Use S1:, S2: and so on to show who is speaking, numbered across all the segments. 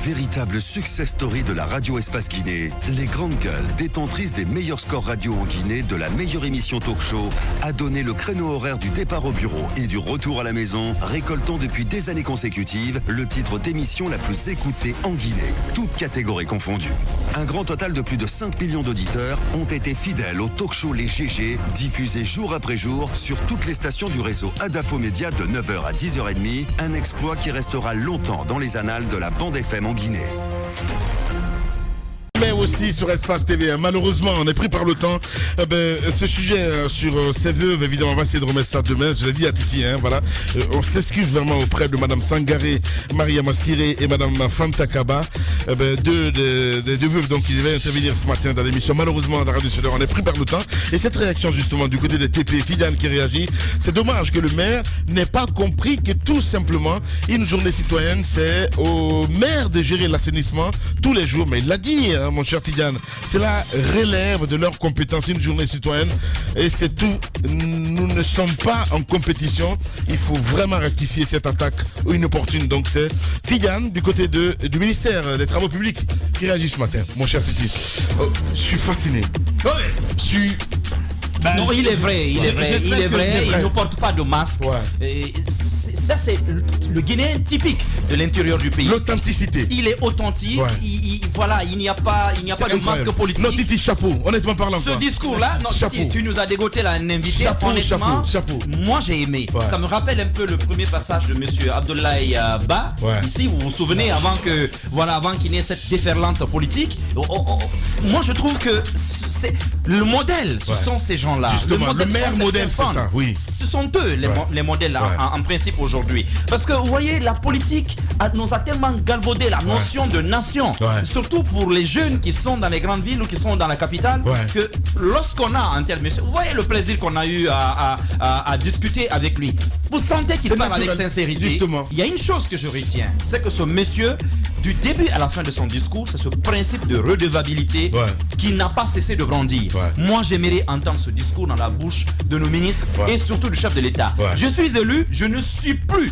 S1: Véritable success story de la radio Espace Guinée, les grandes gueules, détentrices des meilleurs scores radio en Guinée, de la meilleure émission talk show, a donné le créneau horaire du départ au bureau et du retour à la maison, récoltant depuis des années consécutives le titre d'émission la plus écoutée en Guinée, toutes catégories confondues. Un grand total de plus de 5 millions d'auditeurs ont été fidèles au talk show Les GG, diffusé jour après jour sur toutes les stations du réseau Adafo Média de 9h à 10h30, un exploit qui restera longtemps dans les annales de la bande FM en Guinée.
S2: Mais aussi sur Espace TV. Malheureusement, on est pris par le temps. Ce sujet sur ces veuves, évidemment, on va essayer de remettre ça demain. Je l'ai dit à Titi, voilà. On s'excuse vraiment auprès de Madame Sangaré, Maria Massiré et Madame Fanta Kaba, deux veuves donc qui devaient intervenir ce matin dans l'émission. Malheureusement, dans la Radio Sud, on est pris par le temps. Et cette réaction justement du côté des TP, Tidiane qui réagit, c'est dommage que le maire n'ait pas compris que tout simplement une journée citoyenne, c'est au maire de gérer l'assainissement tous les jours. Mais il l'a dit, mon cher Tidiane, cela relève de leurs compétences, une journée citoyenne, et c'est tout. Nous ne sommes pas en compétition. Il faut vraiment rectifier cette attaque inopportune. Donc c'est Tidiane du côté du ministère des Travaux Publics qui réagit ce matin, mon cher Titi. Je suis fasciné. Je suis...
S3: non, il est vrai, il ne porte pas de masque. Ça, c'est le Guinéen typique de l'intérieur du pays.
S2: L'authenticité.
S3: Il est authentique, il n'y a pas de masque politique.
S2: Non, Titi, chapeau, honnêtement parlant.
S3: Ce discours-là, tu nous as dégoté là, un invité, honnêtement, moi j'ai aimé. Ça me rappelle un peu le premier passage de monsieur Abdoulaye Ba. Ici, vous vous souvenez, avant qu'il n'y ait cette déferlante politique. Moi, je trouve que c'est le modèle, ce sont ces gens-là.
S2: Justement, le meilleur modèle, c'est ça, oui.
S3: Ce sont eux les modèles en principe aujourd'hui. Parce que vous voyez, la politique nous a tellement galvaudé la notion de nation, surtout pour les jeunes qui sont dans les grandes villes ou qui sont dans la capitale, que lorsqu'on a un tel monsieur, vous voyez le plaisir qu'on a eu à discuter avec lui. Vous sentez qu'il parle avec sincérité.
S2: Justement.
S3: Il y a une chose que je retiens, c'est que ce monsieur, du début à la fin de son discours, c'est ce principe de redevabilité qui n'a pas cessé de grandir. Moi, j'aimerais entendre ce discours dans la bouche de nos ministres et surtout du chef de l'État. Je suis élu, je ne suis plus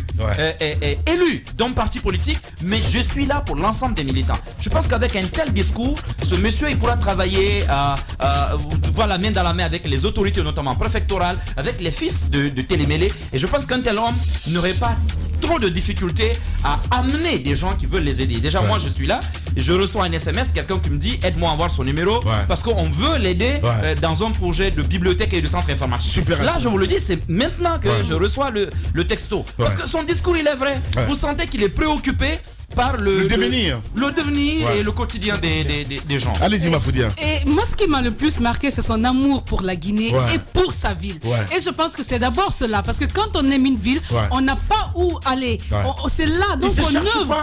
S3: élu d'un parti politique, mais je suis là pour l'ensemble des militants. Je pense qu'avec un tel discours, ce monsieur il pourra travailler la main dans la main avec les autorités, notamment préfectorales, avec les fils de Télémélé. Et je pense qu'un tel homme n'aurait pas trop de difficultés à amener des gens qui veulent les aider. Déjà, moi, je suis là et je reçois un SMS, quelqu'un qui me dit aide-moi à avoir son numéro parce qu'on veut l'aider dans un projet de bibliothèque et de centre informatique. Là, je vous le dis, c'est maintenant que je reçois le texto. Parce que son discours, il est vrai. Vous sentez qu'il est préoccupé par le devenir et le quotidien des gens.
S2: Allez-y, Mafoudia.
S4: Et moi, ce qui m'a le plus marqué, c'est son amour pour la Guinée et pour sa ville. Et je pense que c'est d'abord cela, parce que quand on aime une ville, on n'a pas où aller. C'est là, donc on œuvre.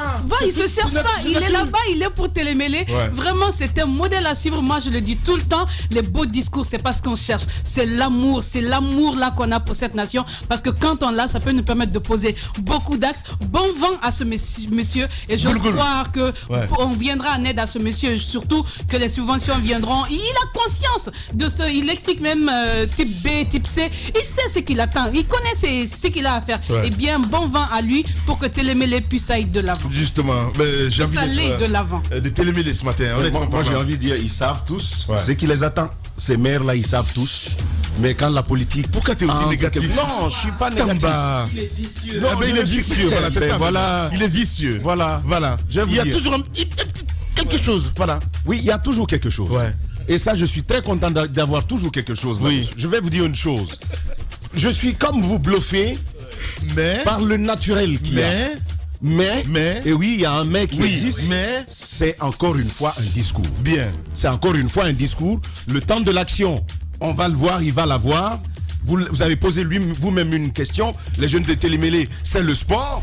S4: Il se cherche pas. Il est là-bas, il est pour Télémélé. Vraiment, c'est un modèle à suivre. Moi, je le dis tout le temps. Les beaux discours, c'est pas ce qu'on cherche. C'est l'amour là qu'on a pour cette nation. Parce que quand on l'a, ça peut nous permettre de poser beaucoup d'actes. Bon vent à ce monsieur. Et j'ose croire qu'on viendra en aide à ce monsieur, surtout que les subventions viendront. Il a conscience de ce, il explique même type B, type C. Il sait ce qu'il attend, il connaît ce qu'il a à faire. Et bien, bon vent à lui pour que Télémélé puisse aller de l'avant.
S2: Justement, j'ai envie
S4: de l'avant.
S2: De Télémélé ce matin.
S5: Moi j'ai envie de dire, ils savent tous ce qui les attend. Ces maires-là, ils savent tous. Mais quand la politique...
S2: Pourquoi tu es aussi négatif?
S5: Non, je suis pas négatif.
S3: Il est vicieux.
S2: Il est vicieux, voilà, c'est ça. Il est vicieux.
S5: Voilà.
S2: Il y a toujours quelque chose. Voilà.
S5: Oui, il y a toujours quelque chose. Et ça, je suis très content d'avoir toujours quelque chose. Oui. Je vais vous dire une chose. Je suis comme vous bluffé par le naturel qu'il y a. Mais, et oui, il y a un mais qui existe, mais c'est encore une fois un discours. C'est encore une fois un discours. Le temps de l'action, on va le voir, il va l'avoir. Vous avez posé vous-même une question. Les jeunes de Télémélé, c'est le sport.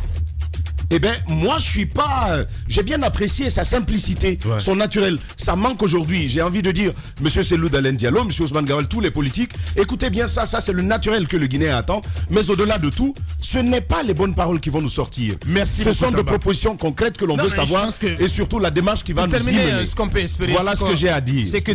S5: Eh bien, moi, je suis pas... J'ai bien apprécié sa simplicité, son naturel. Ça manque aujourd'hui. J'ai envie de dire, monsieur Selou Dalen Diallo, monsieur Ousmane Gawal, tous les politiques, écoutez bien ça c'est le naturel que le Guinéen attend. Mais au-delà de tout, ce n'est pas les bonnes paroles qui vont nous sortir.
S2: Merci.
S5: Ce sont des propositions concrètes que l'on veut savoir et surtout la démarche qui va nous y mener.
S6: Ce qu'on peut espérer,
S5: voilà ce que j'ai à dire.
S6: C'est que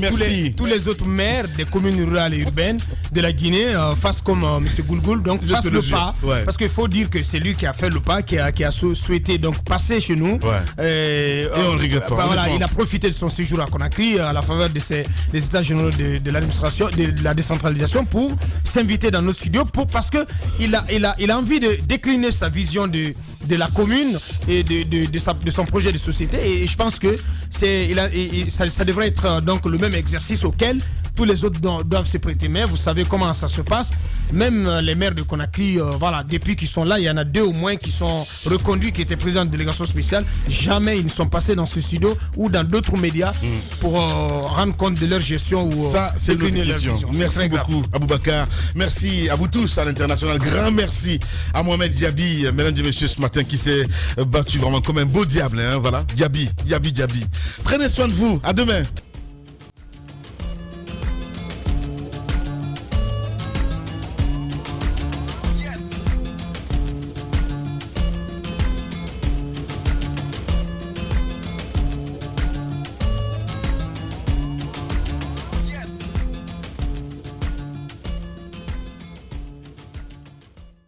S6: tous les autres maires des communes rurales et urbaines de la Guinée fassent comme monsieur Goulgoul, donc fassent le pas. Parce qu'il faut dire que c'est lui qui a fait le pas, qui a souhaitait donc passer chez nous.
S2: Et on ne regrette pas.
S6: Voilà, il a profité de son séjour à Conakry à la faveur des états généraux de l'administration, de la décentralisation, pour s'inviter dans nos studios parce que il a envie de décliner sa vision de la commune et de son projet de société. Et je pense que ça devrait être donc le même exercice auquel tous les autres doivent se prêter main. Vous savez comment ça se passe. Même les maires de Conakry, voilà, depuis qu'ils sont là, il y en a 2 au moins qui sont reconduits, qui étaient présidents de délégation spéciale. Jamais ils ne sont passés dans ce studio ou dans d'autres médias pour rendre compte de leur gestion ou
S2: ça, c'est notre question. Merci beaucoup, Aboubacar. Merci à vous tous à l'international. Grand merci à Mohamed Diaby, mesdames et messieurs, ce matin, qui s'est battu vraiment comme un beau diable. Hein, voilà, Diaby. Prenez soin de vous. À demain.